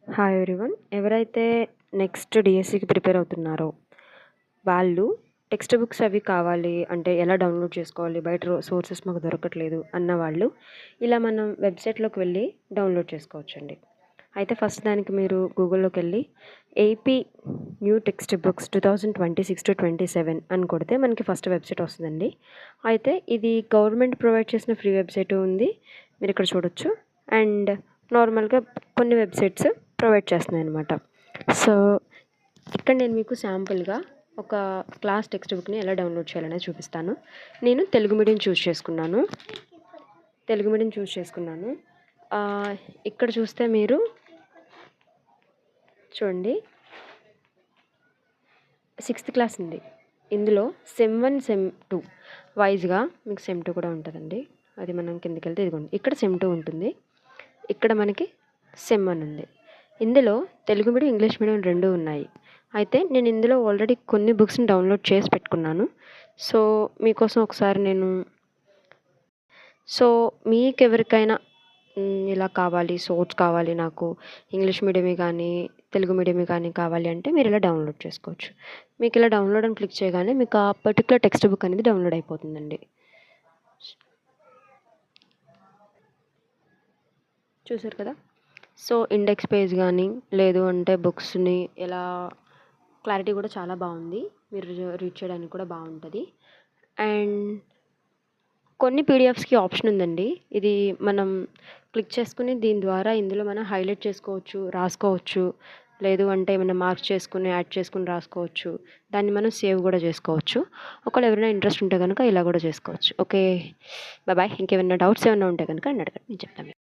Hi everyone. ఎవరైతే next డిఎస్సికి prepare అవుతున్నారో వాళ్ళు టెక్స్ట్ బుక్స్ అవి కావాలి అంటే ఎలా డౌన్లోడ్ చేసుకోవాలి, బయట సోర్సెస్ మాకు దొరకట్లేదు అన్న వాళ్ళు ఇలా మనం వెబ్సైట్లోకి వెళ్ళి డౌన్లోడ్ చేసుకోవచ్చండి. అయితే ఫస్ట్ దానికి మీరు గూగుల్లోకి వెళ్ళి ఏపీ న్యూ టెక్స్ట్ బుక్స్ 2026-27 అని కొడితే మనకి ఫస్ట్ వెబ్సైట్ వస్తుందండి. అయితే ఇది గవర్నమెంట్ ప్రొవైడ్ చేసిన ఫ్రీ వెబ్సైట్ ఉంది, మీరు ఇక్కడ చూడొచ్చు. అండ్ నార్మల్గా కొన్ని వెబ్సైట్స్ ప్రొవైడ్ చేస్తున్నాయి అనమాట. సో ఇక్కడ నేను మీకు శాంపుల్గా ఒక క్లాస్ టెక్స్ట్ బుక్ని ఎలా డౌన్లోడ్ చేయాలనేది చూపిస్తాను. నేను తెలుగు మీడియం చూస్ చేసుకున్నాను. ఇక్కడ చూస్తే మీరు చూడండి, 6th క్లాస్ ఉంది. ఇందులో సెమ్ 1 సెమ్ 2 వైజ్గా మీకు సెమ్ 2 కూడా ఉంటుందండి. అది మనం కిందకి వెళ్తే ఇదిగోండి, ఇక్కడ సెమ్ 2 ఉంటుంది, ఇక్కడ మనకి సెమ్ 1 ఉంది. ఇందులో తెలుగు మీడియం ఇంగ్లీష్ మీడియం 2 ఉన్నాయి. అయితే నేను ఇందులో ఆల్రెడీ కొన్ని బుక్స్ని డౌన్లోడ్ చేసి పెట్టుకున్నాను. సో మీకోసం ఒకసారి మీకు ఎవరికైనా ఇలా కావాలి, సోర్స్ కావాలి, నాకు ఇంగ్లీష్ మీడియమే కానీ తెలుగు మీడియమే కానీ కావాలి అంటే మీరు ఇలా డౌన్లోడ్ చేసుకోవచ్చు. మీకు ఇలా డౌన్లోడ్ అని క్లిక్ చేయగానే మీకు ఆ పర్టికులర్ టెక్స్ట్ బుక్ అనేది డౌన్లోడ్ అయిపోతుందండి. చూసారు కదా. సో ఇండెక్స్ పేజ్ కానీ లేదు అంటే బుక్స్ని ఎలా క్లారిటీ కూడా చాలా బాగుంది, మీరు రీడ్ చేయడానికి కూడా బాగుంటుంది. అండ్ కొన్ని పీడిఎఫ్స్కి ఆప్షన్ ఉందండి. ఇది మనం క్లిక్ చేసుకుని దీని ద్వారా ఇందులో మనం హైలైట్ చేసుకోవచ్చు, రాసుకోవచ్చు, లేదు అంటే ఏమైనా మార్క్స్ చేసుకుని యాడ్ చేసుకుని రాసుకోవచ్చు. దాన్ని మనం సేవ్ కూడా చేసుకోవచ్చు. ఒకవేళ ఎవరైనా ఇంట్రెస్ట్ ఉంటే కనుక ఇలా కూడా చేసుకోవచ్చు. Okay, bye. ఇంకేమైనా డౌట్స్ ఏమైనా ఉంటే కనుక అడగండి, నేను చెప్తాను.